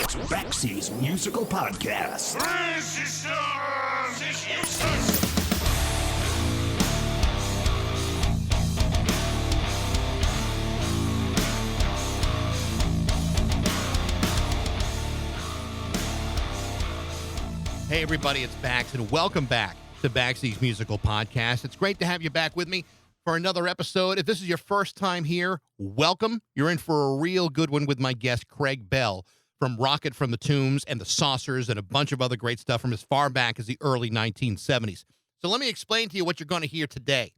It's Baxi's Musical Podcast. Resistance is useless! Hey, everybody, it's Bax, and welcome back to Baxi's Musical Podcast. It's great to have you back with me for another episode. If this is your first time here, welcome. You're in for a real good one with my guest, Craig Bell, from Rocket from the Tombs and the Saucers and a bunch of other great stuff from as far back as the early 1970s. So let me explain to you what you're going to hear today.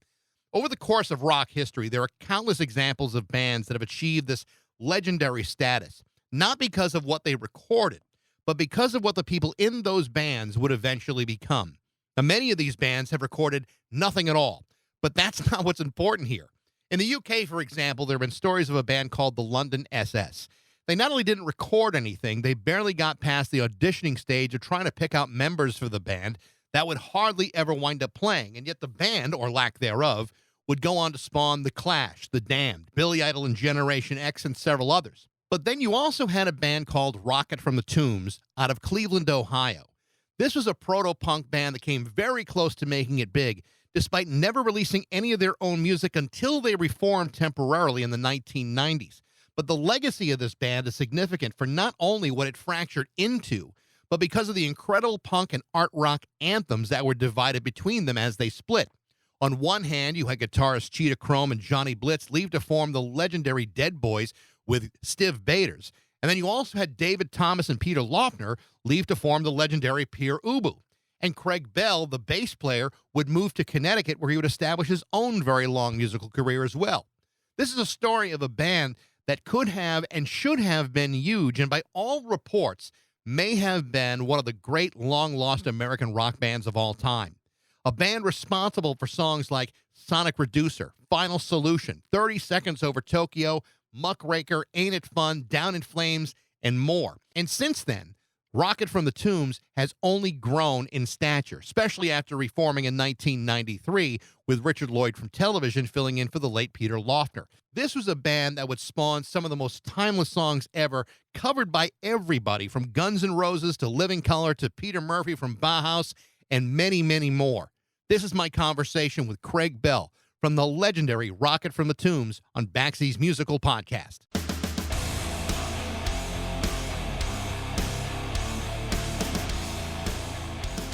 Over the course of rock history, there are countless examples of bands that have achieved this legendary status, not because of what they recorded, but because of what the people in those bands would eventually become. Now, many of these bands have recorded nothing at all, but that's not what's important here. In the UK, for example, there have been stories of a band called the London SS. They not only didn't record anything, they barely got past the auditioning stage of trying to pick out members for the band that would hardly ever wind up playing, and yet the band, or lack thereof, would go on to spawn The Clash, The Damned, Billy Idol and Generation X, and several others. But then you also had a band called Rocket from the Tombs out of Cleveland, Ohio. This was a proto-punk band that came very close to making it big, despite never releasing any of their own music until they reformed temporarily in the 1990s. But the legacy of this band is significant for not only what it fractured into, but because of the incredible punk and art rock anthems that were divided between them as they split. On one hand, you had guitarists Cheetah Chrome and Johnny Blitz leave to form the legendary Dead Boys with Stiv Bators. And then you also had David Thomas and Peter Lofner leave to form the legendary Pere Ubu. And Craig Bell, the bass player, would move to Connecticut, where he would establish his own very long musical career as well. This is a story of a band that could have and should have been huge, and by all reports, may have been one of the great long-lost American rock bands of all time. A band responsible for songs like Sonic Reducer, Final Solution, 30 Seconds Over Tokyo, Muckraker, Ain't It Fun, Down in Flames, and more. And since then, Rocket from the Tombs has only grown in stature, especially after reforming in 1993 with Richard Lloyd from Television filling in for the late Peter Lofner. This was a band that would spawn some of the most timeless songs ever, covered by everybody from Guns N' Roses to Living Colour to Peter Murphy from Bauhaus and many, many more. This is my conversation with Craig Bell from the legendary Rocket from the Tombs on Baxi's Musical Podcast.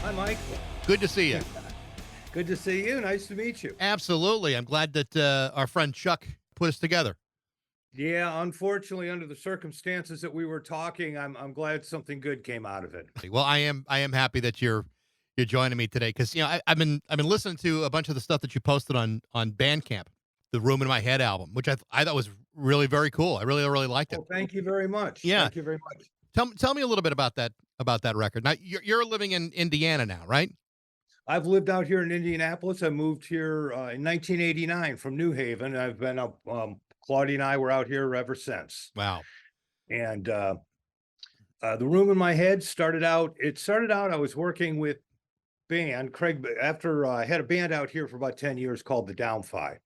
Hi, Mike. Good to see you. Good to see you. Nice to meet you. Absolutely. I'm glad that our friend Chuck put us together. Yeah, unfortunately, under the circumstances that we were talking, I'm glad something good came out of it. Well, I am happy that you're joining me today because I've been listening to a bunch of the stuff that you posted on Bandcamp, the Room in My Head album, which I thought was really very cool. I really liked it. Well, thank you very much. Yeah. Thank you very much. Tell me a little bit about that record. Now you're living in Indiana now, right? I've lived out here in Indianapolis. I moved here in 1989 from New Haven. I've been up. Claudia and I were out here ever since. Wow. And the Room in My Head started out. I was working with band Craig after I had a band out here for about 10 years called the Downfi.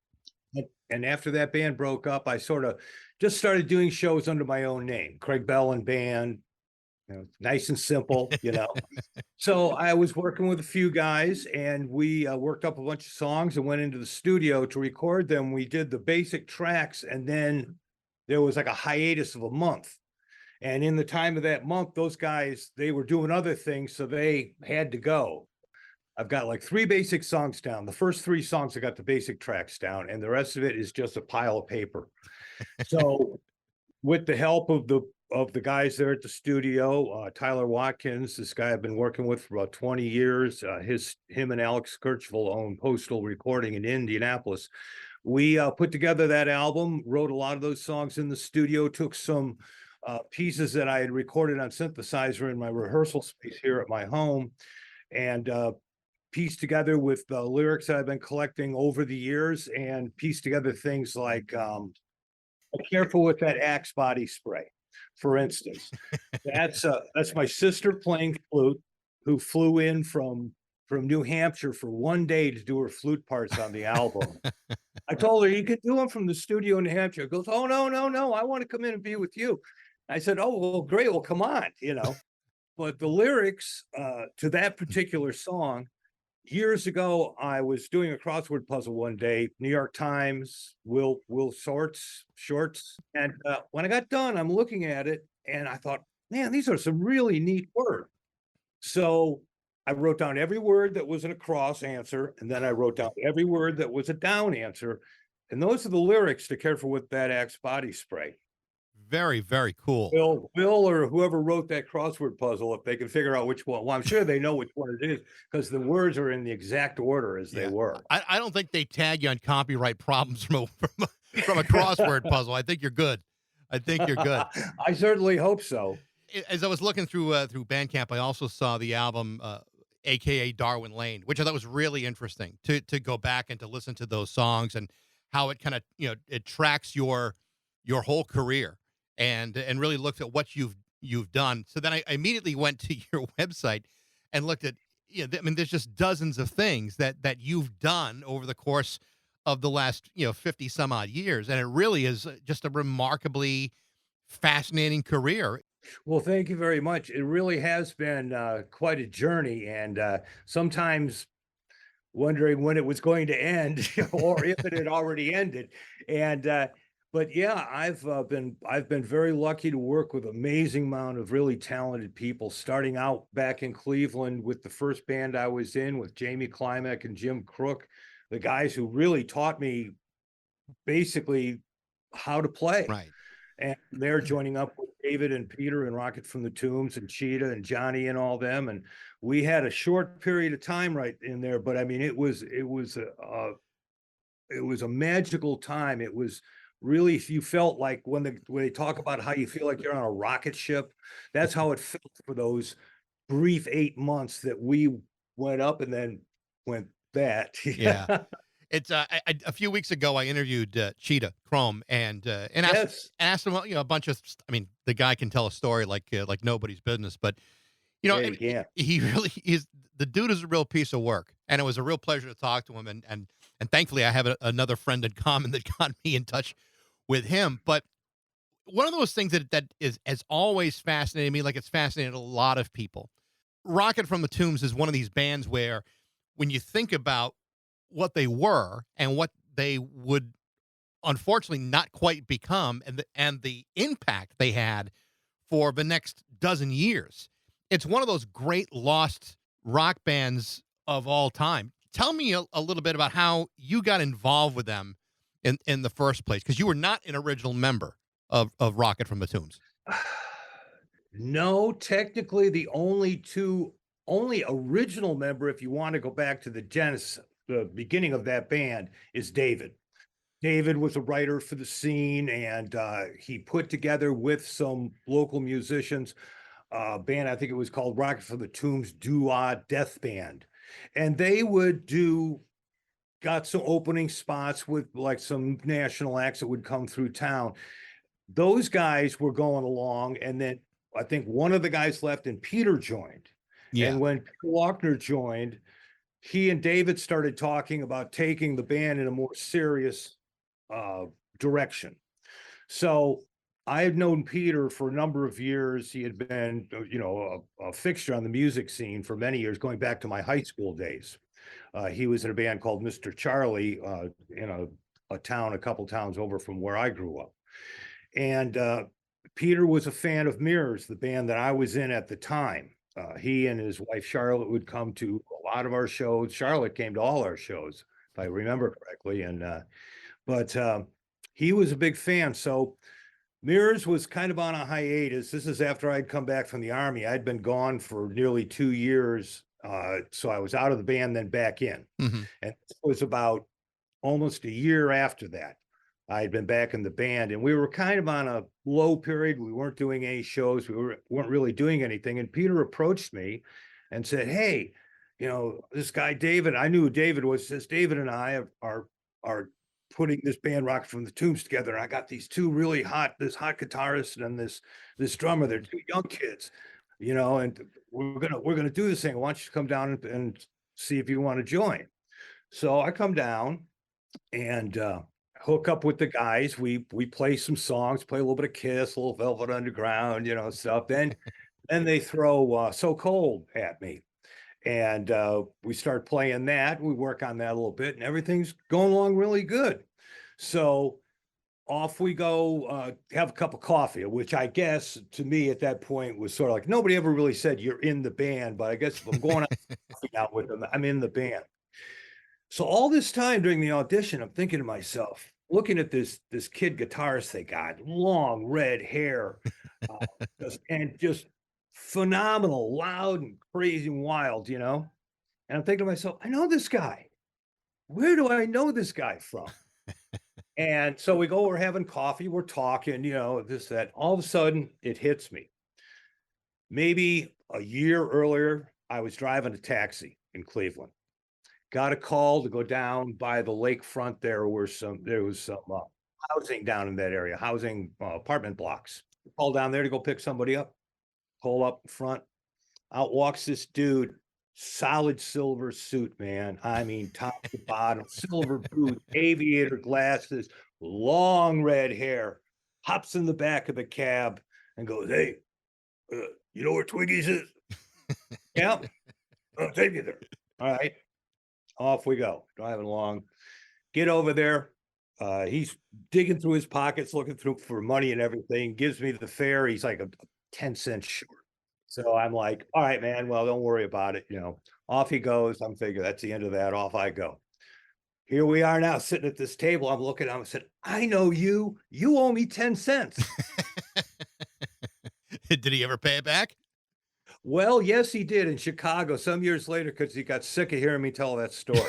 And after that band broke up, I sort of just started doing shows under my own name, Craig Bell and Band, nice and simple, So I was working with a few guys and we worked up a bunch of songs and went into the studio to record them. We did the basic tracks and then there was like a hiatus of a month. And in the time of that month, those guys, they were doing other things, so they had to go. I've got like 3 basic songs down. The first 3 songs, I got the basic tracks down, and the rest of it is just a pile of paper. So with the help of the guys there at the studio, Tyler Watkins, this guy I've been working with for about 20 years, him and Alex Kirchville own Postal Recording in Indianapolis. We put together that album, wrote a lot of those songs in the studio, took some pieces that I had recorded on synthesizer in my rehearsal space here at my home, and pieced together with the lyrics that I've been collecting over the years, and pieced together things like be careful with that Axe body spray, for instance. That's my sister playing flute, who flew in from New Hampshire for one day to do her flute parts on the album. I told her, you can do them from the studio in New Hampshire. She goes, oh, no, I want to come in and be with you. I said, "Oh, well, great. Well, come on, you know." But the lyrics to that particular song, years ago, I was doing a crossword puzzle one day, New York Times, Will Shorts, and when I got done, I'm looking at it, and I thought, man, these are some really neat words. So I wrote down every word that was an across answer, and then I wrote down every word that was a down answer, and those are the lyrics to "Careful with Bad Axe Body Spray." Very, very cool. Will or whoever wrote that crossword puzzle, if they can figure out which one, well, I'm sure they know which one it is because the words are in the exact order as they Yeah. were. I don't think they tag you on copyright problems from a crossword puzzle. I think you're good. I think you're good. I certainly hope so. As I was looking through Bandcamp, I also saw the album, AKA Darwin Lane, which I thought was really interesting to go back and to listen to those songs and how it kind of it tracks your whole career and really looks at what you've done. So then I immediately went to your website and looked at I mean there's just dozens of things that you've done over the course of the last 50 some odd years, and it really is just a remarkably fascinating career. Well, thank you very much. It really has been quite a journey, and sometimes wondering when it was going to end or if it had already ended. And but yeah, I've been very lucky to work with amazing amount of really talented people. Starting out back in Cleveland with the first band I was in with Jamie Klimek and Jim Crook, the guys who really taught me basically how to play. Right. And they're joining up with David and Peter and Rocket from the Tombs and Cheetah and Johnny and all them. And we had a short period of time right in there, but I mean, it was a magical time. It was really, you felt like when they talk about how you feel like you're on a rocket ship, that's how it felt for those brief 8 months that we went up and then went that. Yeah. It's a few weeks ago I interviewed Cheetah Chrome and Yes. asked him a bunch of I mean the guy can tell a story like nobody's business, but Yeah, and you can. he really is. The dude is a real piece of work, and it was a real pleasure to talk to him. And thankfully, I have another friend in common that got me in touch with him. But one of those things that is has always fascinated me, like it's fascinated a lot of people. Rocket from the Tombs is one of these bands where, when you think about what they were and what they would unfortunately not quite become, and the impact they had for the next dozen years, it's one of those great lost rock bands of all time. Tell me a little bit about how you got involved with them in the first place, because you were not an original member of Rocket from the Tombs. No, technically the only original member, if you want to go back to the genesis, the beginning of that band, is David. David was a writer for the scene, and he put together with some local musicians a band. I think it was called Rocket from the Tombs Doo-Wah Death Band, and they would got some opening spots with like some national acts that would come through town. Those guys were going along, and then I think one of the guys left and Peter joined. Yeah. And when Peter Lochner joined, he and David started talking about taking the band in a more serious direction. So I had known Peter for a number of years. He had been, a fixture on the music scene for many years, going back to my high school days. He was in a band called Mr. Charlie in a town, a couple towns over from where I grew up. And Peter was a fan of Mirrors, the band that I was in at the time. He and his wife Charlotte would come to a lot of our shows. Charlotte came to all our shows, if I remember correctly. And but he was a big fan. So Mirrors was kind of on a hiatus. This is after I'd come back from the Army. I'd been gone for nearly 2 years. So I was out of the band, then back in. Mm-hmm. And it was about almost a year after that. I had been back in the band, and we were kind of on a low period. We weren't doing any shows. We weren't really doing anything. And Peter approached me and said, "Hey, this guy David," I knew who David was, says, "David and I are putting this band Rocket from the Tombs together. And I got these two really this hot guitarist and this drummer. They're two young kids, and we're gonna do this thing. Why don't you come down and see if you want to join?" So I come down, and hook up with the guys. We play some songs, play a little bit of Kiss, a little Velvet Underground, stuff. Then they throw So Cold at me. And we start playing that. We work on that a little bit, and everything's going along really good. So off we go, have a cup of coffee, which I guess to me at that point was sort of like nobody ever really said you're in the band, but I guess if I'm going out with them, I'm in the band. So all this time during the audition, I'm thinking to myself, looking at this kid guitarist they got, long red hair, and just phenomenal, loud and crazy and wild, And I'm thinking to myself, I know this guy. Where do I know this guy from? And so we're having coffee, we're talking, this, that. All of a sudden, it hits me. Maybe a year earlier, I was driving a taxi in Cleveland. Got a call to go down by the lakefront. There was some housing down in that area, apartment blocks. Call down there to go pick somebody up. Pull up in front. Out walks this dude, solid silver suit, man. I mean, top to bottom, silver boots, aviator glasses, long red hair. Hops in the back of the cab and goes, "Hey, you know where Twiggy's is?" "Yeah, I'll take you there." All right. Off we go, driving along. Get over there. He's digging through his pockets, looking through for money and everything. Gives me the fare. He's like a 10 cents short. So I'm like, all right, man, well, don't worry about it. Off he goes. I'm thinking that's the end of that. Off I go. Here we are now sitting at this table. I'm looking at him and said, "I know you. You owe me 10 cents. Did he ever pay it back? Well, yes, he did in Chicago some years later because he got sick of hearing me tell that story.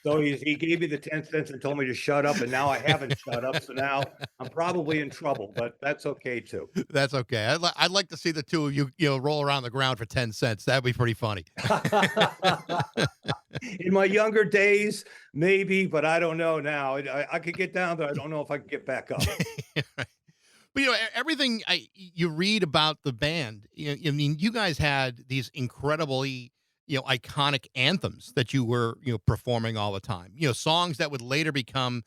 So he gave me the 10 cents and told me to shut up, and now I haven't shut up. So now I'm probably in trouble, but that's okay too. That's okay. I'd like to see the two of you, roll around the ground for 10 cents. That'd be pretty funny. In my younger days, maybe, but I don't know now. I could get down there. I don't know if I could get back up. Right. But everything you read about the band, I mean, you guys had these incredibly, iconic anthems that you were, performing all the time. Songs that would later become,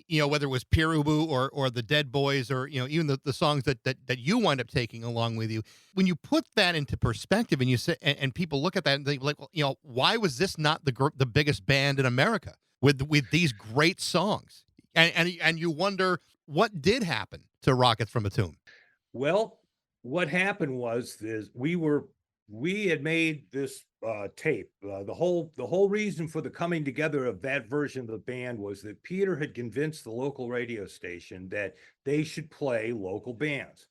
whether it was Peeraboo or the Dead Boys or even the songs that you wind up taking along with you. When you put that into perspective and you say, and people look at that and think like, well, why was this not the biggest band in America with these great songs? And you wonder what did happen to Rockets from a Tomb. Well, what happened was we had made this tape. The whole reason for the coming together of that version of the band was that Peter had convinced the local radio station that they should play local bands.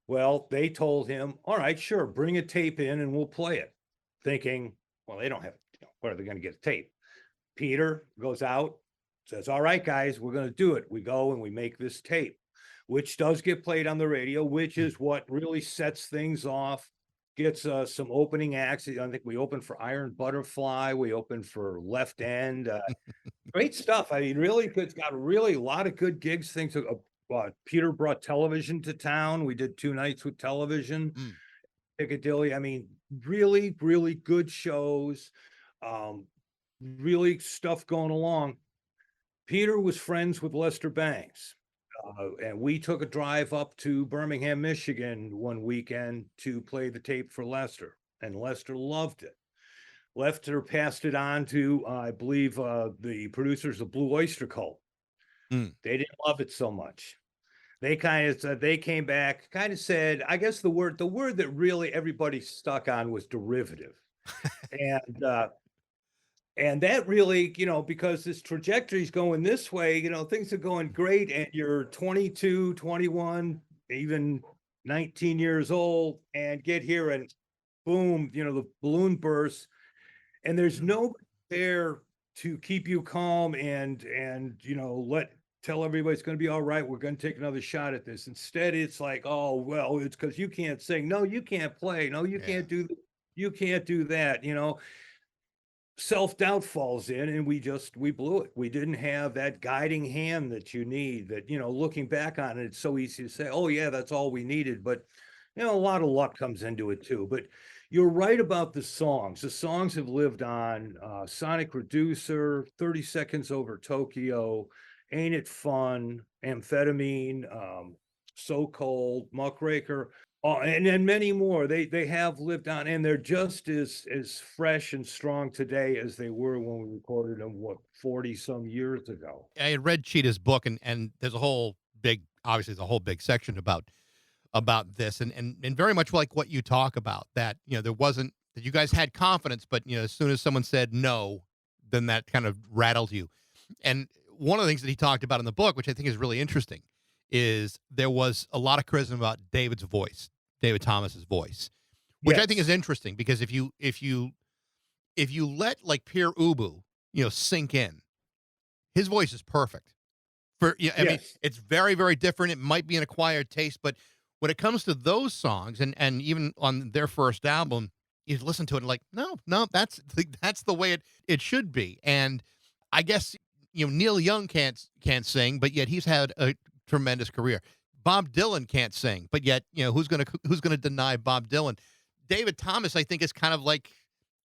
Well, they told him, "All right, sure, bring a tape in and we'll play it." Thinking, well, they don't have, where are they going to get a tape? Peter goes out, says, "All right, guys, we're going to do it." We go and we make this tape, which does get played on the radio, which is what really sets things off, gets some opening acts. I think we opened for Iron Butterfly. We opened for Left End. Great stuff. I mean, really, it's got really a lot of good gigs. Things. Peter brought television to town. We did 2 nights with television. Piccadilly. I mean, really, really good shows. Really stuff going along. Peter was friends with Lester Bangs. And we took a drive up to Birmingham, Michigan one weekend to play the tape for Lester, and Lester loved it. Lester passed it on to, I believe, the producers of Blue Oyster Cult. They didn't love it so much. They kind of said, they came back, kind of said, I guess the word that really everybody stuck on was derivative. And that really, because this trajectory is going this way, things are going great, and you're 22, 21, even 19 years old, and get here and boom, the balloon bursts, and there's nobody there to keep you calm and tell everybody it's going to be all right. We're going to take another shot at this. Instead, it's like, oh, well, it's because you can't sing. No, you can't play. No, you can't do you can't do that. Self-doubt falls in, and we blew it. We didn't have that guiding hand that you need, that, looking back on it, it's so easy to say, oh yeah, that's all we needed. But, a lot of luck comes into it too. But you're right about the songs. The songs have lived on. Sonic Reducer, 30 Seconds Over Tokyo, Ain't It Fun, Amphetamine, So Cold, Muckraker, and then many more. They have lived on, and they're just as fresh and strong today as they were when we recorded them, what, 40 some years ago. I had read Cheetah's book, and there's a whole big, obviously, there's a whole big section about this, and very much like what you talk about, that there wasn't, that you guys had confidence, but as soon as someone said no, then that kind of rattled you. And one of the things that he talked about in the book, which I think is really interesting, is there was a lot of criticism about David Thomas's voice, which I think is Yes. interesting, because if you let like Pierre Ubu sink in, his voice is perfect. I mean, Yes. it's very, very different. It might be an acquired taste, but when it comes to those songs, and even on their first album, you listen to it and like, no, that's the way it should be. And I guess Neil Young can't sing, but yet he's had a tremendous career. Bob Dylan can't sing, but yet who's gonna deny Bob Dylan? David Thomas, I think, is kind of like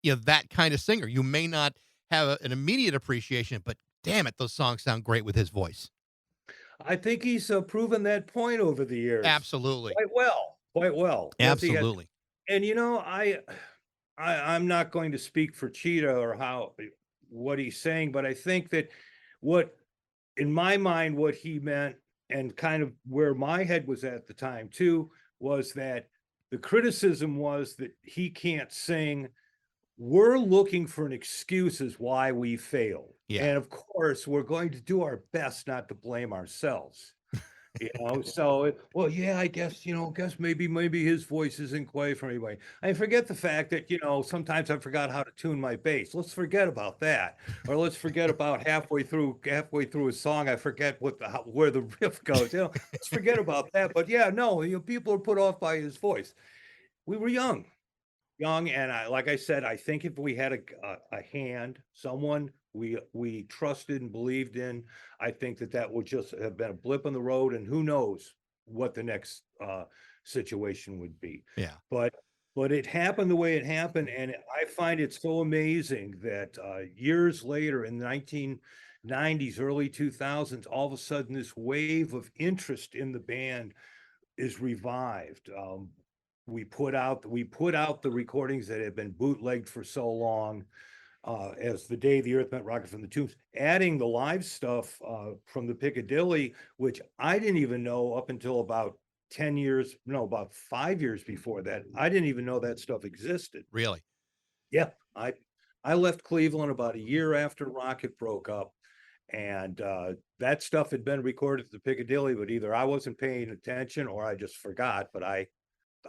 that kind of singer. You may not have an immediate appreciation, but damn it, those songs sound great with his voice. I think he's proven that point over the years Absolutely. quite well, quite well. Yes, he has. Absolutely. And I'm not going to speak for Cheetah or what he's saying, but I think that what, in my mind, what he meant, and kind of where my head was at the time too, was that the criticism was that he can't sing. We're looking for an excuse as why we failed. Yeah. And of course, we're going to do our best not to blame ourselves. So well, yeah, I guess, maybe his voice isn't quite for anybody. I forget the fact that, sometimes I forgot how to tune my bass. Let's forget about that. Or let's forget about halfway through a song, I forget where the riff goes. Let's forget about that. But yeah, no, people are put off by his voice. We were young, and like I said, I think if we had a hand, someone we trusted and believed in, I think that would just have been a blip on the road, and who knows what the next situation would be. Yeah. But it happened the way it happened, and I find it so amazing that years later, in the 1990s, early 2000s, all of a sudden this wave of interest in the band is revived. We put out the recordings that had been bootlegged for so long, as The Day the Earth Met Rocket from the Tombs, adding the live stuff from the Piccadilly, which I didn't even know up until about 5 years before that. I didn't even know that stuff existed. Really? Yeah, I left Cleveland about a year after Rocket broke up, and that stuff had been recorded at the Piccadilly, but either I wasn't paying attention or I just forgot. But I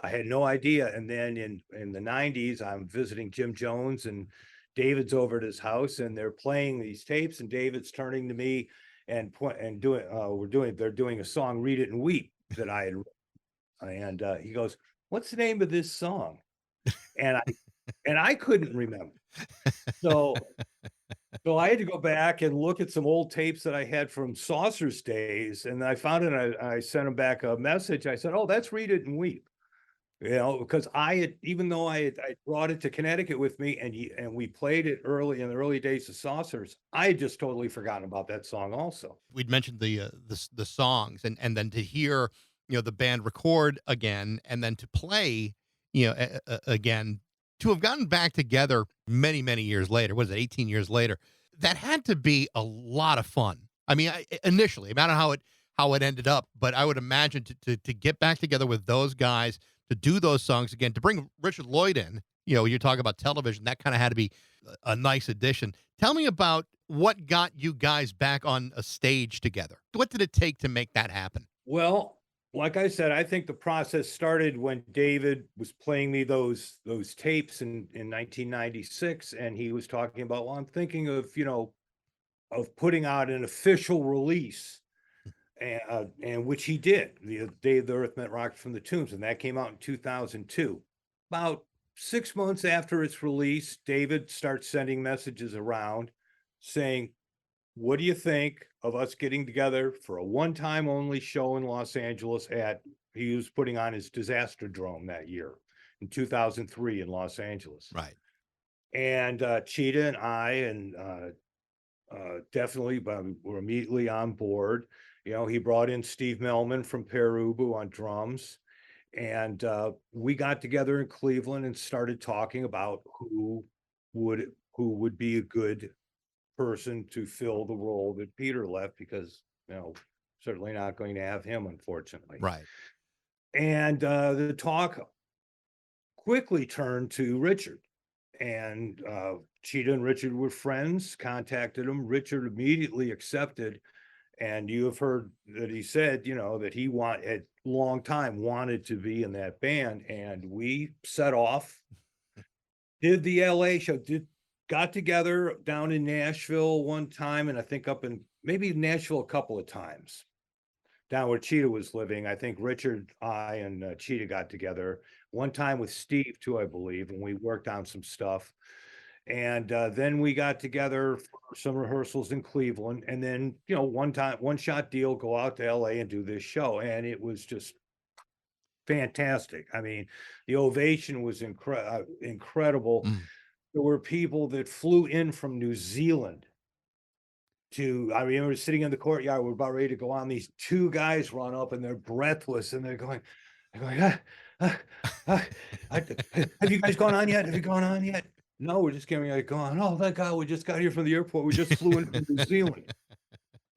had no idea. And then in the 90s, I'm visiting Jim Jones, and David's over at his house, and they're playing these tapes, and David's turning to me and they're doing a song, Read It and Weep, that I had written. And he goes, "What's the name of this song?" And I couldn't remember. So I had to go back and look at some old tapes that I had from Saucer's days, and I found it, and I sent him back a message. I said, "Oh, that's Read It and Weep." Because even though I brought it to Connecticut with me, and we played it early in the early days of Saucers, I had just totally forgotten about that song also. We'd mentioned the songs, and then to hear the band record again, and then to play again, to have gotten back together many years later. What is it, 18 years later? That had to be a lot of fun. I mean, initially, I don't know how it ended up, but I would imagine to get back together with those guys, to do those songs again, to bring Richard Lloyd in, you're talking about television, that kind of had to be a nice addition. Tell me about what got you guys back on a stage together. What did it take to make that happen? Well, like I said, I think the process started when David was playing me those tapes in 1996, and he was talking about, well, I'm thinking of putting out an official release. And which he did, The Day the Earth Met Rocket from the Tombs, and that came out in 2002. About 6 months after its release, David starts sending messages around saying, "What do you think of us getting together for a one-time only show in Los Angeles?" He was putting on his Disaster Dome that year, in 2003 in Los Angeles. Right. And Cheetah and I and definitely were immediately on board. You know, he brought in Steve Melman from Pere Ubu on drums. And we got together in Cleveland and started talking about who would be a good person to fill the role that Peter left, because, you know, certainly not going to have him, unfortunately. Right. And the talk quickly turned to Richard. And Cheetah and Richard were friends, contacted him. Richard immediately accepted. And you have heard that he said, you know, that he at long time wanted to be in that band. And we set off, did the LA show, got together down in Nashville one time, and I think up in maybe Nashville a couple of times. Down where Cheetah was living, I think Richard, I, and Cheetah got together one time with Steve too, I believe, and we worked on some stuff. And then we got together for some rehearsals in Cleveland, and then, you know, one shot deal, go out to LA and do this show. And it was just fantastic. I mean, the ovation was incredible. There were people that flew in from New Zealand I remember sitting in the courtyard, we're about ready to go on. These two guys run up and they're breathless and they're going, have you guys gone on yet? Have you gone on yet? No, we're just getting ready to go on. Oh, thank God, we just got here from the airport. We just flew in from New Zealand.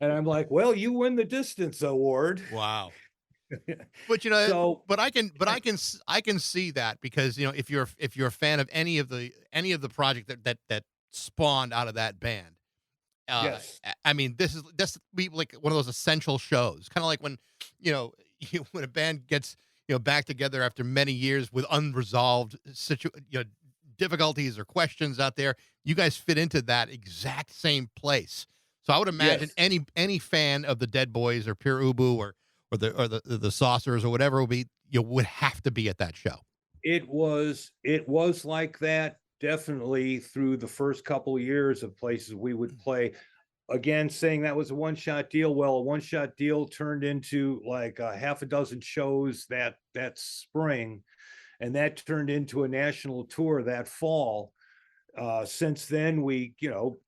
And I'm like, well, you win the distance award. Wow. But, you know, but I can see that, because, you know, if you're a fan of any of the project that spawned out of that band, yes. I mean, this be like one of those essential shows, kind of like when, you know, when a band gets, you know, back together after many years with unresolved difficulties or questions out there. You guys fit into that exact same place. So I would imagine any fan of the Dead Boys or Pere Ubu or the Saucers or whatever would have to be at that show. It was like that. Definitely through the first couple of years of places we would play. Again, saying that was a one-shot deal. Well, a one-shot deal turned into like a half a dozen shows that spring, and that turned into a national tour that fall. Since then, we, you know,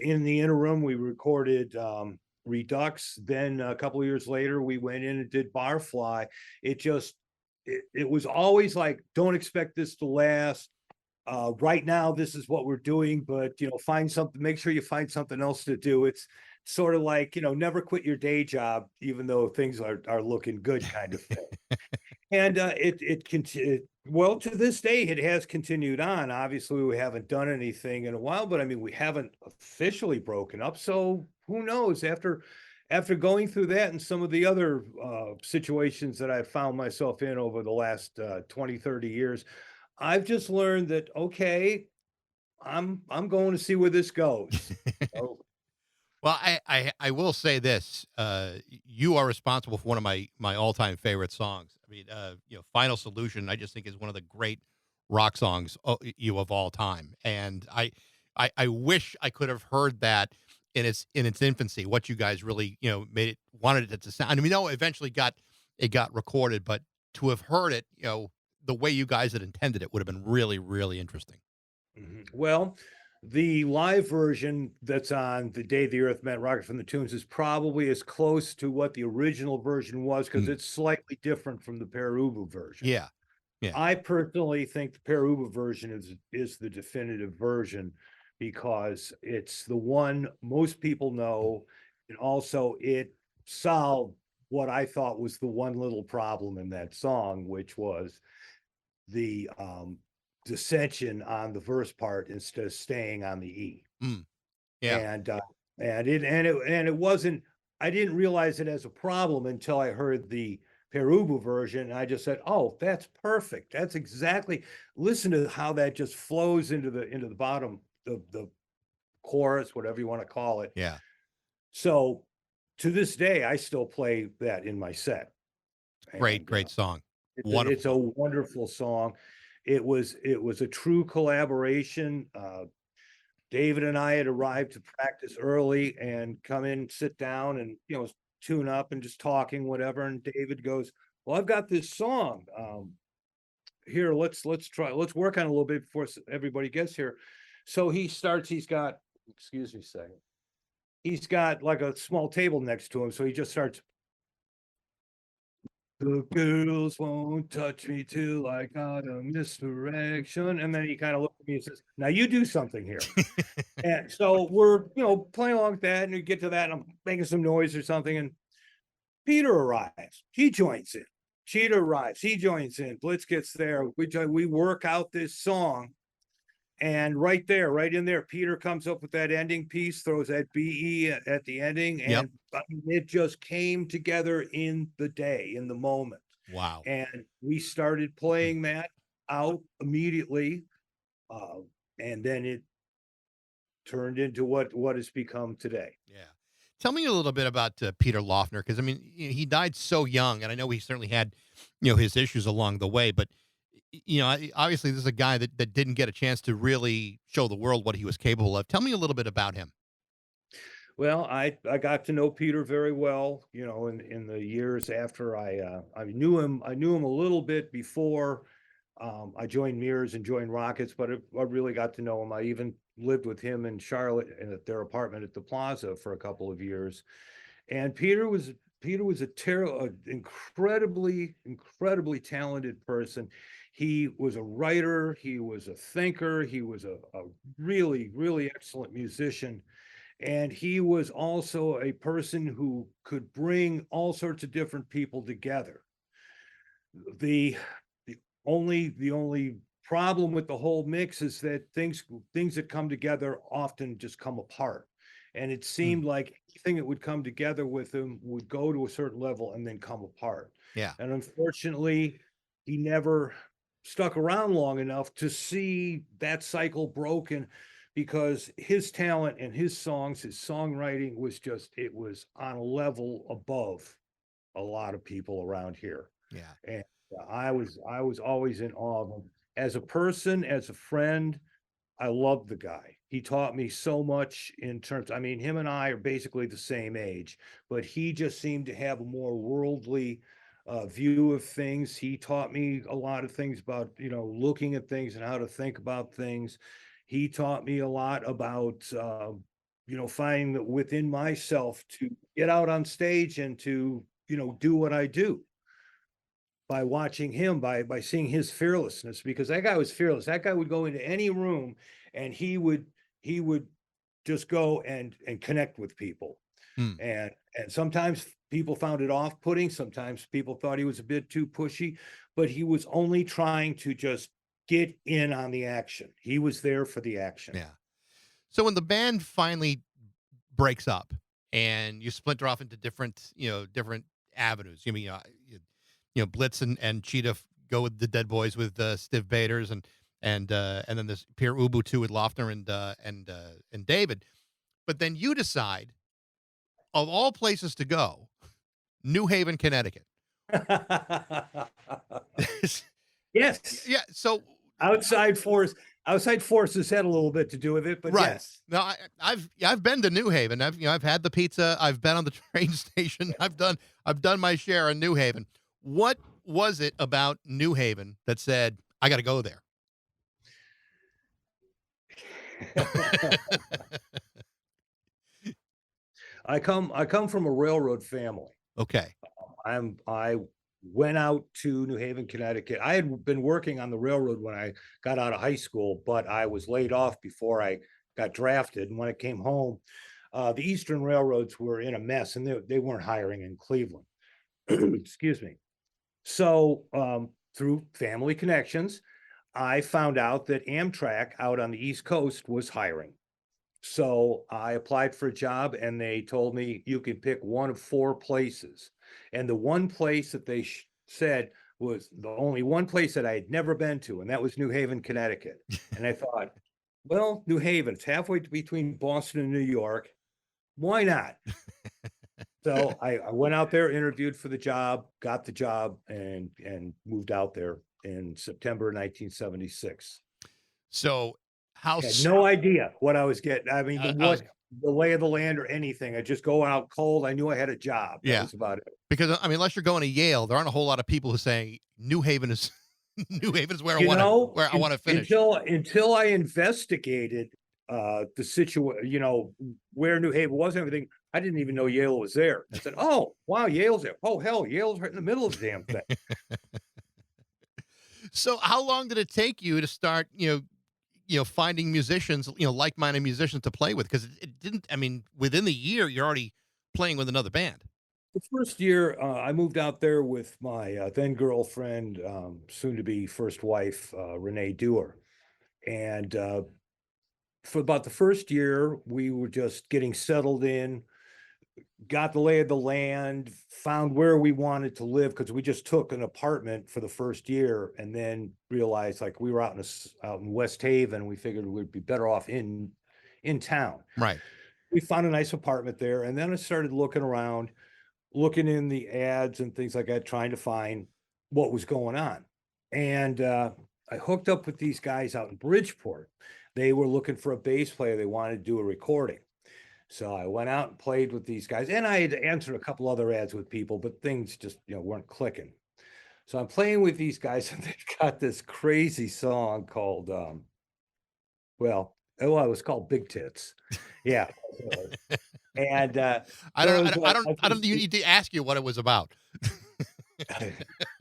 in the interim, we recorded Redux. Then a couple of years later, we went in and did Barfly. It was always like, don't expect this to last. Right now, this is what we're doing, but, you know, make sure you find something else to do. It's sort of like, you know, never quit your day job, even though things are looking good, kind of thing. And well, to this day, it has continued on. Obviously, we haven't done anything in a while, but I mean, we haven't officially broken up. So who knows? After going through that and some of the other situations that I've found myself in over the last 20, 30 years, I've just learned that, okay, I'm going to see where this goes. So, well, I will say this: you are responsible for one of my all-time favorite songs. I mean, you know, "Final Solution," I just think is one of the great rock songs of all time. And I wish I could have heard that in its infancy. What you guys really, you know, wanted it to sound. I mean, we know eventually it got recorded, but to have heard it, you know, the way you guys had intended it would have been really, really interesting. well, the live version that's on The Day the Earth Met Rocket from the Tombs is probably as close to what the original version was, because it's slightly different from the Pere Ubu version. Yeah. I personally think the Pere Ubu version is the definitive version, because it's the one most people know, and also it solved what I thought was the one little problem in that song, which was the dissension on the verse part instead of staying on the E. Yeah. And it wasn't, I didn't realize it as a problem until I heard the Pere Ubu version, and I just said, oh, that's perfect. That's exactly, listen to how that just flows into the bottom, the chorus, whatever you want to call it. Yeah. So to this day, I still play that in my set. Great song. It's a wonderful song. It was a true collaboration. David and I had arrived to practice early and come in, sit down, and, you know, tune up and just talking, whatever. And David goes, well, I've got this song. here, let's work on it a little bit before everybody gets here. So he's got, excuse me a second. He's got like a small table next to him. So he just starts, the girls won't touch me till I got a misdirection. And then he kind of looked at me and says, now you do something here. And so we're, playing along with that, and we get to that, and I'm making some noise or something, and Peter arrives. He joins in. Cheetah arrives. He joins in. Blitz gets there. We work out this song, and right in there, Peter comes up with that ending piece, throws that BE at the ending, and Yep. It just came together in the day, in the moment. Wow. And we started playing that out immediately, and then it turned into what it's become today. Yeah. Tell me a little bit about Peter Lofner, because I mean, he died so young, and I know he certainly had, his issues along the way. But obviously, this is a guy that didn't get a chance to really show the world what he was capable of. Tell me a little bit about him. Well, I got to know Peter very well, in the years after I knew him. I knew him a little bit before I joined Mears and joined Rockets, but I really got to know him. I even lived with him in Charlotte at their apartment at the Plaza for a couple of years. And Peter was an incredibly talented person. He was a writer. He was a thinker. He was a really, really excellent musician. And he was also a person who could bring all sorts of different people together. The only problem with the whole mix is that things that come together often just come apart. And it seemed like anything that would come together with him would go to a certain level and then come apart. Yeah. And unfortunately, he never stuck around long enough to see that cycle broken, because his talent and his songs, his songwriting was it was on a level above a lot of people around here. Yeah. And I was always in awe of him as a person, as a friend. I loved the guy. He taught me so much in terms, I mean, him and I are basically the same age, but he just seemed to have a more worldly view of things. He taught me a lot of things about, looking at things and how to think about things. He taught me a lot about, finding that within myself to get out on stage and to, do what I do. By watching him, by seeing his fearlessness, because that guy was fearless. That guy would go into any room and he would just go and connect with people. And sometimes people found it off-putting. Sometimes people thought he was a bit too pushy, but he was only trying to just get in on the action. He was there for the action. Yeah. So when the band finally breaks up and you splinter off into different avenues, Blitz and Cheetah go with the Dead Boys with Stiv Bators, and then there's Pierre Ubuntu with Lofner and David. But then you decide, of all places to go, New Haven, Connecticut. Yes. Yeah. So outside forces had a little bit to do with it, but right. Yes. No, I've been to New Haven. I've had the pizza. I've been on the train station. I've done my share in New Haven. What was it about New Haven that said, I got to go there? I come from a railroad family. Okay. I went out to New Haven, Connecticut. I had been working on the railroad when I got out of high school, but I was laid off before I got drafted. And when I came home, the Eastern railroads were in a mess, and they weren't hiring in Cleveland. Excuse me. So through family connections, I found out that Amtrak out on the East Coast was hiring. So I applied for a job, and they told me you could pick one of 4 places. And the one place that they said was the only one place that I had never been to, and that was New Haven, Connecticut. And I thought, well, New Haven, it's halfway between Boston and New York. Why not? So I went out there, interviewed for the job, got the job, and moved out there in September 1976. So how? I had no idea what I was getting. I mean, the lay of the land or anything. I just go out cold. I knew I had a job. Yeah. That was about it. Because I mean, unless you're going to Yale, there aren't a whole lot of people who say New Haven is New Haven's where You know, where I want to finish. until I investigated the situation, where New Haven was and everything, I didn't even know Yale was there. I said, "Oh, wow, Yale's there. Oh, hell, Yale's right in the middle of the damn thing." So how long did it take you to start, finding musicians, like-minded musicians to play with? Because it didn't, I mean, within the year, you're already playing with another band. The first year, I moved out there with my then girlfriend, soon to be first wife, Renee Dewar. And for about the first year, we were just getting settled in, got the lay of the land, found where we wanted to live because we just took an apartment for the first year and then realized like we were out in West Haven. We figured we'd be better off in town. Right. We found a nice apartment there, and then I started looking around, looking in the ads and things like that, trying to find what was going on. And I hooked up with these guys out in Bridgeport. They were looking for a bass player. They wanted to do a recording. So I went out and played with these guys, and I had answered a couple other ads with people, but things just, weren't clicking. So I'm playing with these guys, and they've got this crazy song called, it was called Big Tits. Yeah. And I don't you need to ask you what it was about.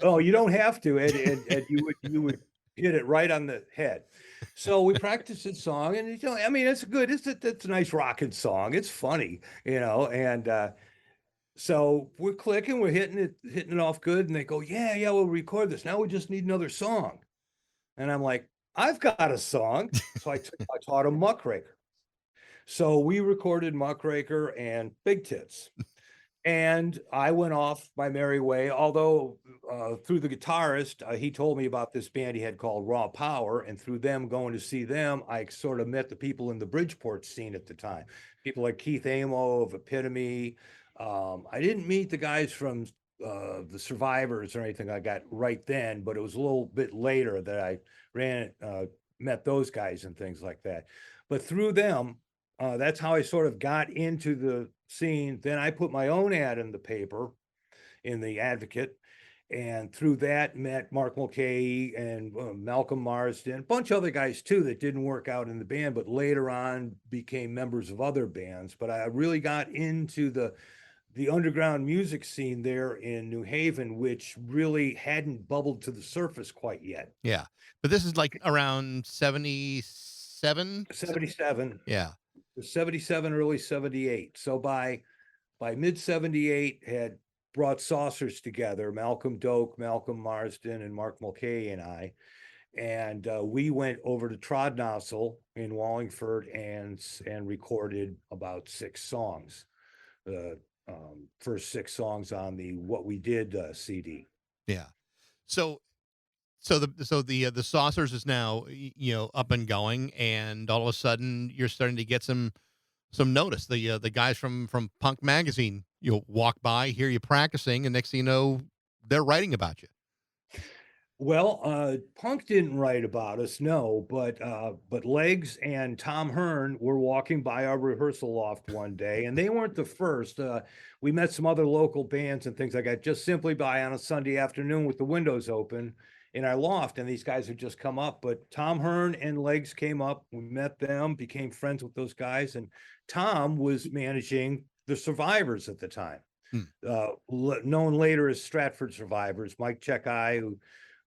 oh, you don't have to, and you would hit it right on the head. So we practiced this song, and I mean, it's a nice rocking song. It's funny, and so we're clicking, we're hitting it off good, and they go, yeah, we'll record this. Now we just need another song. And I'm like, I've got a song. So I taught him Muckraker. So we recorded Muckraker and Big Tits. And I went off my merry way, although through the guitarist, he told me about this band he had called Raw Power. And through them going to see them, I sort of met the people in the Bridgeport scene at the time. People like Keith Amo of Epitome. I didn't meet the guys from the Survivors or anything like that right then, but it was a little bit later that I met those guys and things like that. But through them, that's how I sort of got into the scene. Then I put my own ad in the paper, in the Advocate, and through that met Mark Mulcahy and Malcolm Marsden, a bunch of other guys too that didn't work out in the band, but later on became members of other bands. But I really got into the underground music scene there in New Haven, which really hadn't bubbled to the surface quite yet. Yeah. But this is like around 77? 77. Yeah. 77, early 78. So by mid 78 had brought Saucers together, Malcolm Doak, Malcolm Marsden, and Mark Mulcahy and I. And we went over to Trodnossel in Wallingford and recorded about 6 songs. The first 6 songs on the What We Did CD. Yeah. So the Saucers is now up and going, and all of a sudden you're starting to get some notice. The guys from Punk Magazine walk by, hear you practicing, and next thing you know, they're writing about you. Well, Punk didn't write about us, no, but Legs and Tom Hearn were walking by our rehearsal loft one day, and they weren't the first. We met some other local bands and things like that just simply by on a Sunday afternoon with the windows open in our loft, and these guys had just come up. But Tom Hearn and Legs came up. We met them, became friends with those guys, and Tom was managing the Survivors at the time, known later as Stratford Survivors. Mike Checkeye, who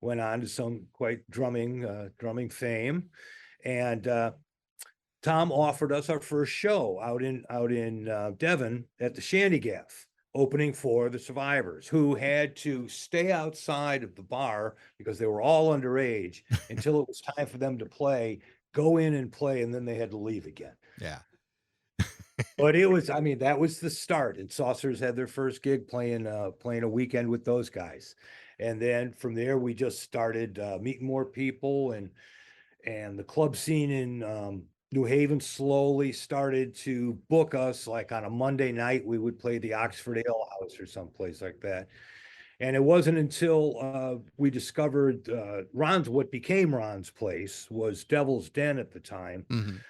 went on to some quite drumming fame, and Tom offered us our first show out in Devon at the Shandygaff, opening for the Survivors, who had to stay outside of the bar because they were all underage until it was time for them to play, go in and play, and then they had to leave again. Yeah. But it was, I mean, that was the start. And Saucers had their first gig playing a weekend with those guys. And then from there, we just started meeting more people, and the club scene in New Haven slowly started to book us. Like on a Monday night, we would play the Oxford Ale House or someplace like that. And it wasn't until we discovered what became Ron's place was Devil's Den at the time.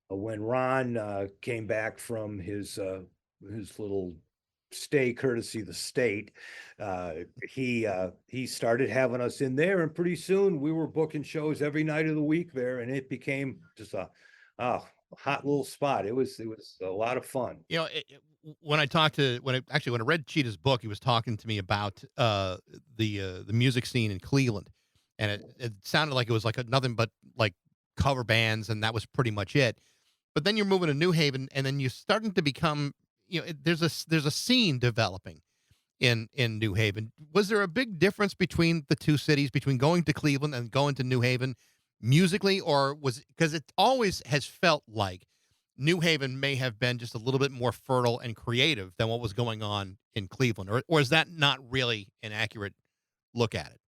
When Ron came back from his little stay courtesy of the state. He started having us in there, and pretty soon we were booking shows every night of the week there, and it became just a hot little spot. It was a lot of fun. When I talked to when I read Cheetah's book, he was talking to me about the music scene in Cleveland, and it sounded like it was like nothing but like cover bands, and that was pretty much it. But then you're moving to New Haven, and then you're starting to become, there's a scene developing in New Haven. Was there a big difference between the two cities, between going to Cleveland and going to New Haven musically, or was because it always has felt like New Haven may have been just a little bit more fertile and creative than what was going on in Cleveland, or is that not really an accurate look at it?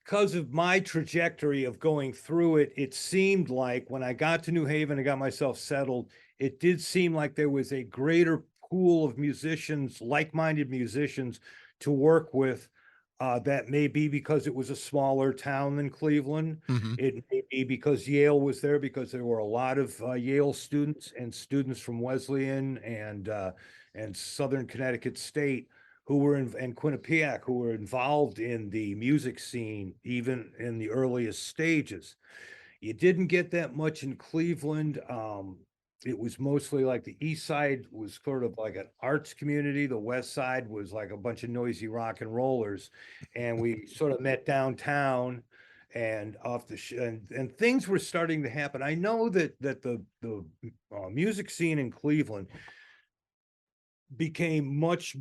Because of my trajectory of going through it, it seemed like when I got to New Haven and got myself settled, it did seem like there was a greater pool of musicians, like-minded musicians to work with. That may be because it was a smaller town than Cleveland. Hmm. It may be because Yale was there, because there were a lot of Yale students and students from Wesleyan and Southern Connecticut State who were and Quinnipiac, who were involved in the music scene, even in the earliest stages. You didn't get that much in Cleveland. It was mostly like the East Side was sort of like an arts community. The West Side was like a bunch of noisy rock and rollers, and we sort of met downtown and and things were starting to happen. I know that the music scene in Cleveland became much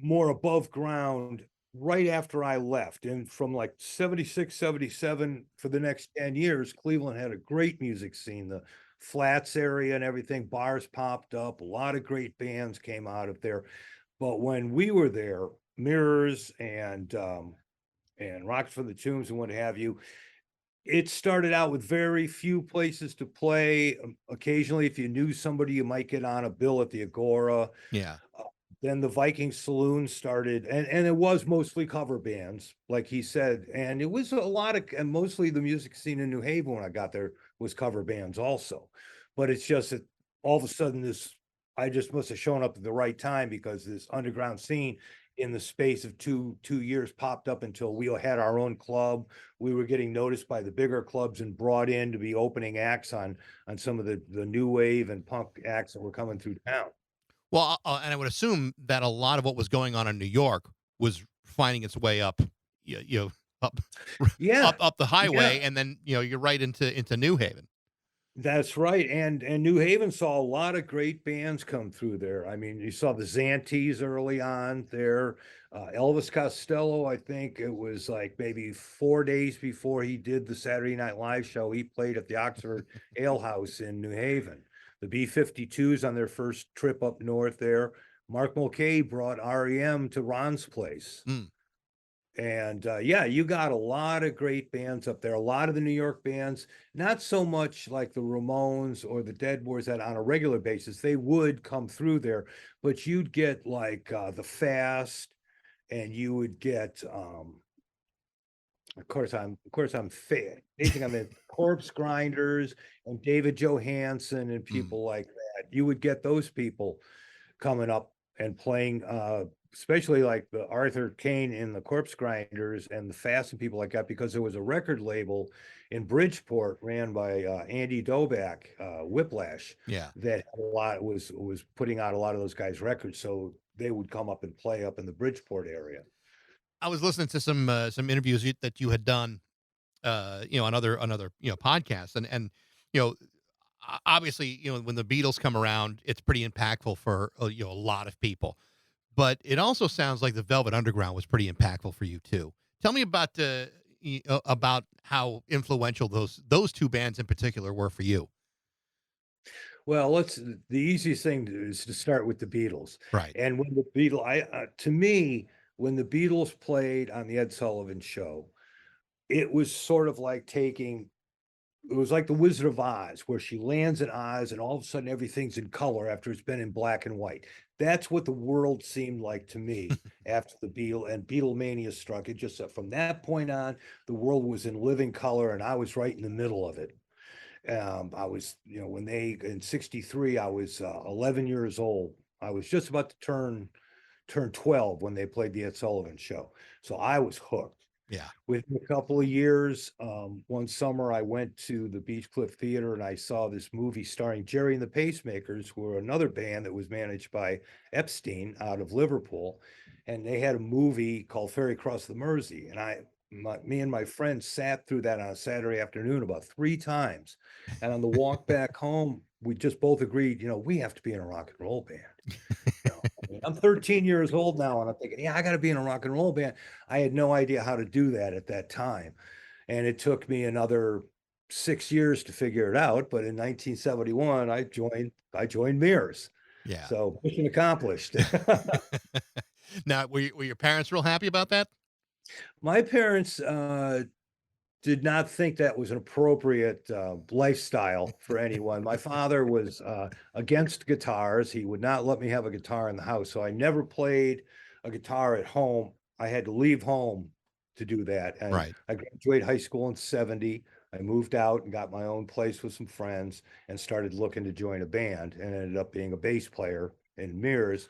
more above ground right after I left. And from like 76, 77 for the next 10 years, Cleveland had a great music scene. The Flats area and everything, bars popped up, a lot of great bands came out of there. But when we were there, Mirrors and Rocks for the Tombs and what have you, it started out with very few places to play. Occasionally, if you knew somebody, you might get on a bill at the Agora. Yeah. Then the Viking Saloon started, and it was mostly cover bands, like he said. And it was a lot of, and mostly the music scene in New Haven when I got there was cover bands also. But it's just that all of a sudden I just must have shown up at the right time, because this underground scene in the space of two years popped up until we had our own club. We were getting noticed by the bigger clubs and brought in to be opening acts on some of the new wave and punk acts that were coming through town. Well, and I would assume that a lot of what was going on in New York was finding its way up, up, Yeah, up the highway, yeah. and then you're right into New Haven. That's right, and New Haven saw a lot of great bands come through there. I mean, you saw the Xanties early on there. Elvis Costello, I think it was like maybe 4 days before he did the Saturday Night Live show, he played at the Oxford Ale House in New Haven. The B-52s on their first trip up north there. Mark Mulcahy brought REM to Ron's place. Mm. And yeah, you got a lot of great bands up there. A lot of the New York bands, not so much like the Ramones or the Deadboards that on a regular basis, they would come through there, but you'd get like the Fast, and you would get of course I'm fit. Anything I'm in Corpse Grinders and David Johansen and Mm. people like that. You would get those people coming up and playing, especially like the Arthur Kane in the Corpse Grinders and the Fast and people like that, because there was a record label in Bridgeport ran by Andy Doback, Whiplash, Yeah. that had a lot was putting out a lot of those guys' records. So they would come up and play up in the Bridgeport area. I was listening to some interviews that you had done, on other podcasts, and obviously, when the Beatles come around, it's pretty impactful for a lot of people. But it also sounds like the Velvet Underground was pretty impactful for you too. Tell me about how influential those two bands in particular were for you. Well, the easiest thing is to start with the Beatles. Right. And when the to me, when the Beatles played on the Ed Sullivan Show, it was sort of like it was like the Wizard of Oz, where she lands in Oz and all of a sudden everything's in color after it's been in black and white. That's what the world seemed like to me after the Beatlemania struck. It just from that point on, the world was in living color and I was right in the middle of it. I was, when they in '63, I was 11 years old. I was just about to turn 12 when they played the Ed Sullivan Show. So I was hooked. Yeah. Within a couple of years, one summer I went to the Beach Cliff Theater and I saw this movie starring Jerry and the Pacemakers, who were another band that was managed by Epstein out of Liverpool. And they had a movie called Ferry Across the Mersey. And me and my friends sat through that on a Saturday afternoon about 3 times. And on the walk back home, we just both agreed, we have to be in a rock and roll band. I mean, I'm 13 years old now, and I'm thinking, yeah, I got to be in a rock and roll band. I had no idea how to do that at that time. And it took me another 6 years to figure it out. But in 1971, I joined Mears. Yeah. So mission accomplished. Now, were your parents real happy about that? My parents did not think that was an appropriate lifestyle for anyone. My father was against guitars. He would not let me have a guitar in the house. So I never played a guitar at home. I had to leave home to do that. And Right. I graduated high school in '70. I moved out and got my own place with some friends and started looking to join a band and ended up being a bass player in Mears.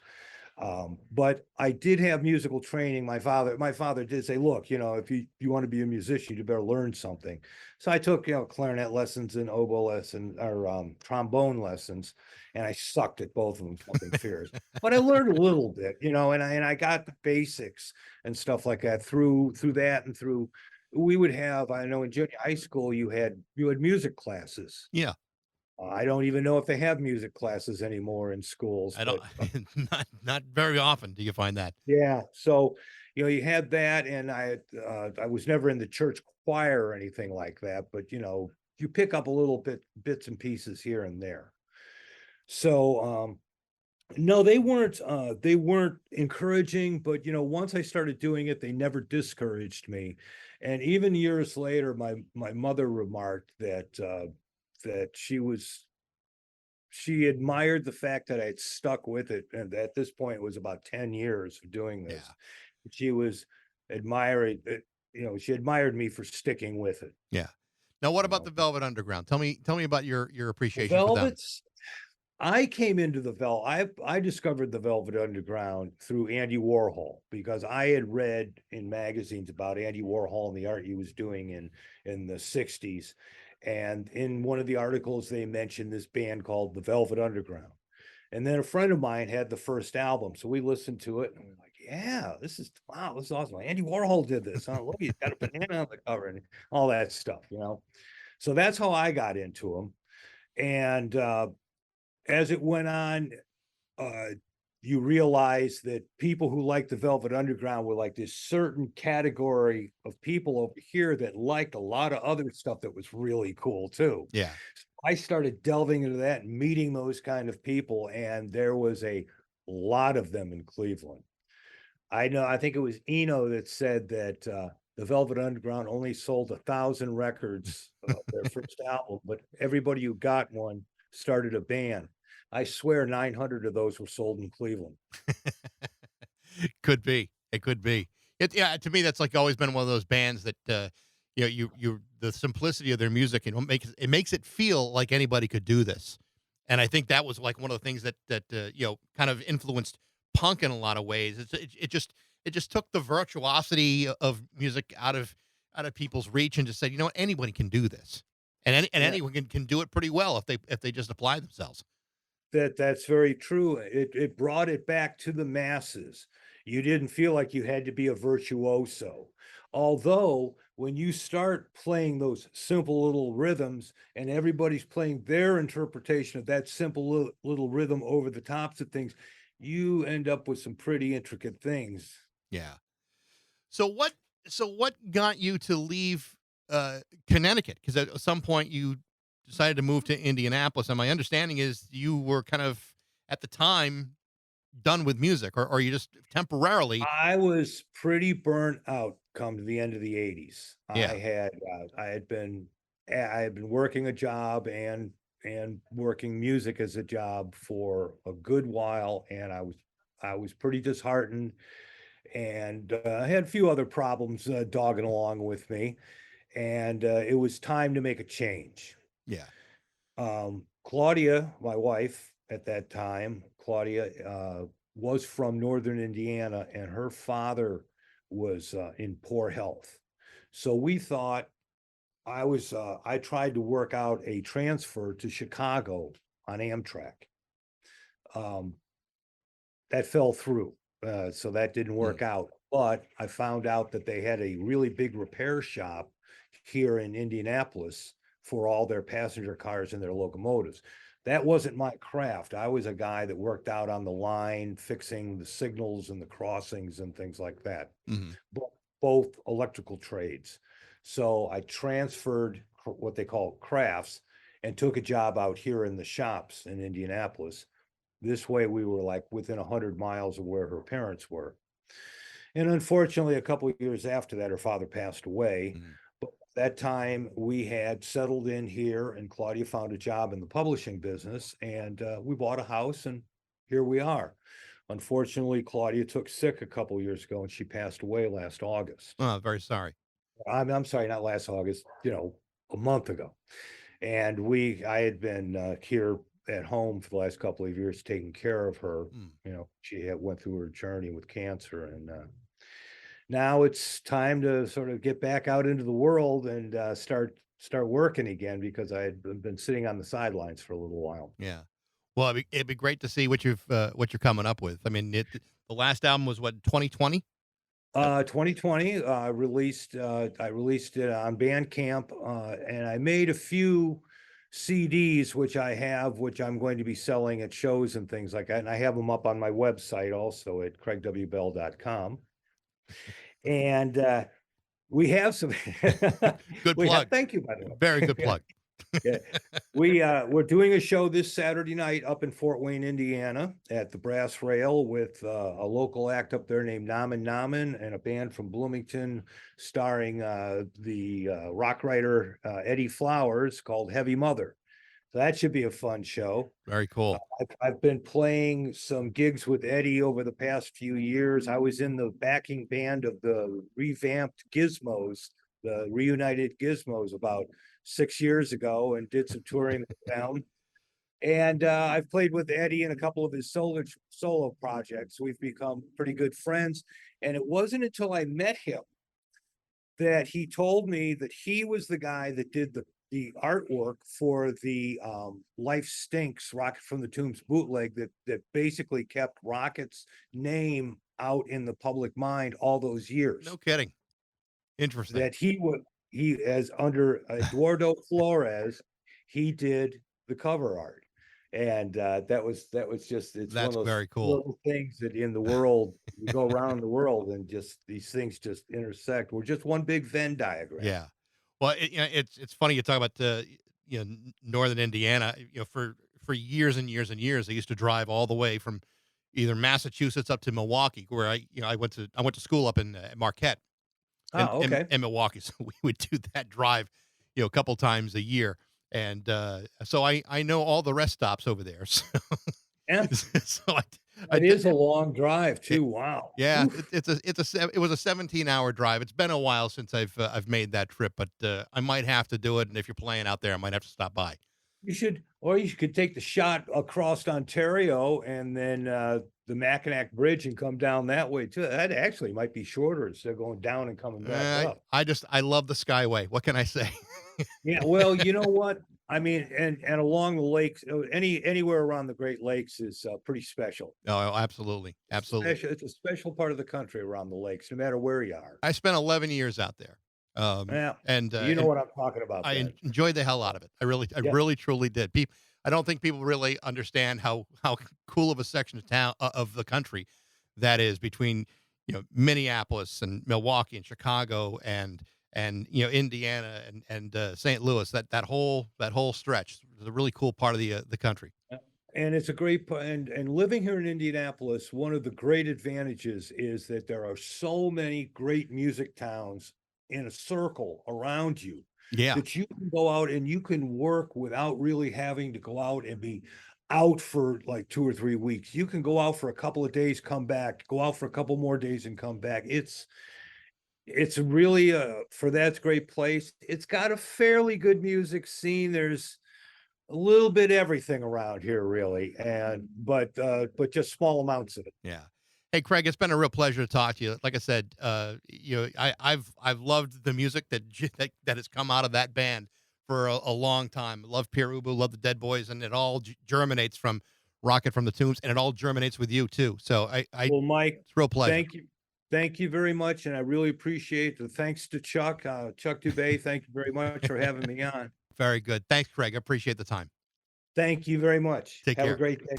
But I did have musical training. My father did say, look, if you want to be a musician, you better learn something. So I took, clarinet lessons and oboe lesson or trombone lessons, and I sucked at both of them, nothing fierce. But I learned a little bit, and I got the basics and stuff like that through that and through we would have, I know in junior high school you had music classes. Yeah. I don't even know if they have music classes anymore in schools, I don't. but Not very often do you find that. yeah, so, you had that, and I was never in the church choir or anything like that, but, you pick up a little bits and pieces here and there. So, no, they weren't encouraging, but, once I started doing it, they never discouraged me. And even years later, my mother remarked that she admired the fact that I had stuck with it, and at this point, it was about 10 years of doing this. Yeah. She was admiring it, she admired me for sticking with it. Yeah. Now, what You about know, the Velvet Underground? Tell me about your the appreciation for them. Velvets, I came into I discovered the Velvet Underground through Andy Warhol because I had read in magazines about Andy Warhol and the art he was doing in the '60s. And in one of the articles, they mentioned this band called the Velvet Underground. And then a friend of mine had the first album. So we listened to it and we're like, yeah, wow, this is awesome. Andy Warhol did this. Huh? Look, he's got a banana on the cover and all that stuff. So that's how I got into them. And as it went on, uh, you realize that people who like the Velvet Underground were like this certain category of people over here that liked a lot of other stuff that was really cool too. Yeah. I started delving into that and meeting those kind of people, and there was a lot of them in Cleveland. I think it was Eno that said that the Velvet Underground only sold 1,000 records of their first album, but everybody who got one started a band. I swear 900 of those were sold in Cleveland. Could be. It could be. Yeah. To me, that's like always been one of those bands that the simplicity of their music, it makes it feel like anybody could do this. And I think that was like one of the things that kind of influenced punk in a lot of ways. It just took the virtuosity of music out of people's reach and just said, anybody can do this, and Yeah. anyone can do it pretty well if they just apply themselves. That's very true. It brought it back to the masses. You didn't feel like you had to be a virtuoso. Although when you start playing those simple little rhythms and everybody's playing their interpretation of that simple little rhythm over the tops of things, you end up with some pretty intricate things. Yeah. So what got you to leave Connecticut? Because at some point you decided to move to Indianapolis, and my understanding is you were kind of at the time done with music, or you just temporarily. I was pretty burnt out come to the end of the '80s. Yeah. I had been working a job and working music as a job for a good while, and I was pretty disheartened, and I had a few other problems dogging along with me, and it was time to make a change. Yeah. Claudia, my wife at that time, Claudia, was from Northern Indiana, and her father was in poor health. So we thought I tried to work out a transfer to Chicago on Amtrak. Um, that fell through. So that didn't work out. But I found out that they had a really big repair shop here in Indianapolis for all their passenger cars and their locomotives. That wasn't my craft. I was a guy that worked out on the line, fixing the signals and the crossings and things like that, Mhm. both electrical trades. So I transferred what they call crafts and took a job out here in the shops in Indianapolis. This way we were like within 100 miles of where her parents were. And unfortunately, a couple of years after that, her father passed away. Mhm. But that time we had settled in here, and Claudia found a job in the publishing business, and we bought a house, and here we are. Unfortunately, Claudia took sick a couple of years ago, and she passed away last August. Oh, very sorry. I'm sorry, not last August, a month ago. And I had been here at home for the last couple of years taking care of her. Mm. She had went through her journey with cancer, and now it's time to sort of get back out into the world and start working again, because I had been sitting on the sidelines for a little while. Yeah. Well, it'd be great to see what you're coming up with. I mean, the last album was what, 2020? 2020, I released it on Bandcamp, and I made a few CDs, which I'm going to be selling at shows and things like that. And I have them up on my website also at craigwbell.com. And we have some, Good plug. thank you, by the way. Very good plug. Yeah. We're doing a show this Saturday night up in Fort Wayne, Indiana at the Brass Rail with a local act up there named Namen Namen, and a band from Bloomington starring the rock writer Eddie Flowers, called Heavy Mother. So that should be a fun show. Very cool. I've been playing some gigs with Eddie over the past few years. I was in the backing band of the revamped Gizmos, the reunited Gizmos, about 6 years ago, and did some touring down. And I've played with Eddie in a couple of his solo projects. We've become pretty good friends. And it wasn't until I met him that he told me that he was the guy that did the artwork for the Life Stinks Rocket from the Tombs bootleg that basically kept Rocket's name out in the public mind all those years. No kidding. Interesting. That as under Eduardo Flores, he did the cover art. And that was just, it's That's one of those very cool. little things that in the world, you go around the world and just these things just intersect. We're just one big Venn diagram. Yeah. Well, it's funny you talk about Northern Indiana. For years and years and years, I used to drive all the way from either Massachusetts up to Milwaukee, where I went to school up in Marquette. In Milwaukee. So we would do that drive, a couple times a year. And so I know all the rest stops over there. So, Yeah. so It is a long drive too. Wow. Yeah, Oof. it was a 17-hour drive. It's been a while since I've made that trip, but I might have to do it. And if you're playing out there, I might have to stop by. You could take the shot across Ontario and then the Mackinac Bridge and come down that way too. That actually might be shorter instead of going down and coming back up. I love the Skyway. What can I say? Yeah, well, you know what? I mean, and along the lakes, anywhere around the Great Lakes is pretty special. Oh, absolutely, absolutely. It's a special part of the country around the lakes, no matter where you are. I spent 11 years out there. Yeah, and you know what I'm talking about. I Ben. enjoyed the hell out of it. I really truly did. I don't think people really understand how cool of a section of town of the country that is, between Minneapolis and Milwaukee and Chicago and Indiana and St. Louis. That whole stretch is a really cool part of the country. And it's a great and living here in Indianapolis, one of the great advantages is that there are so many great music towns in a circle around you. Yeah. That you can go out and you can work without really having to go out and be out for like 2 or 3 weeks. You can go out for a couple of days, come back, go out for a couple more days and come back. It's really for that great place. It's got a fairly good music scene. There's a little bit everything around here, really, but just small amounts of it. Yeah. Hey, Craig, it's been a real pleasure to talk to you. Like I said, I've loved the music that has come out of that band for a long time. Love Pierre Ubu, love the Dead Boys, and it all germinates from Rocket from the Tombs, and it all germinates with you too. So Well, Mike, it's a real pleasure. thank you very much, and I really appreciate it. Thanks to Chuck Dubé. Thank you very much for having me on. Very good. Thanks, Craig. I appreciate the time. Thank you very much. Take Have care. a great day.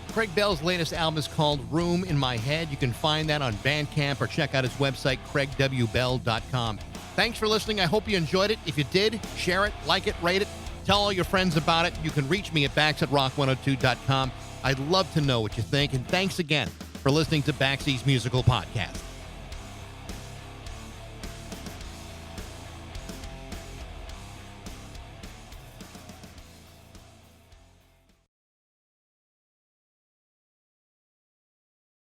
Craig Bell's latest album is called Room in My Head. You can find that on Bandcamp or check out his website, craigwbell.com. Thanks for listening. I hope you enjoyed it. If you did, share it, like it, rate it, tell all your friends about it. You can reach me at bax@rock102.com. I'd love to know what you think. And thanks again for listening to Baxy's Musical Podcast.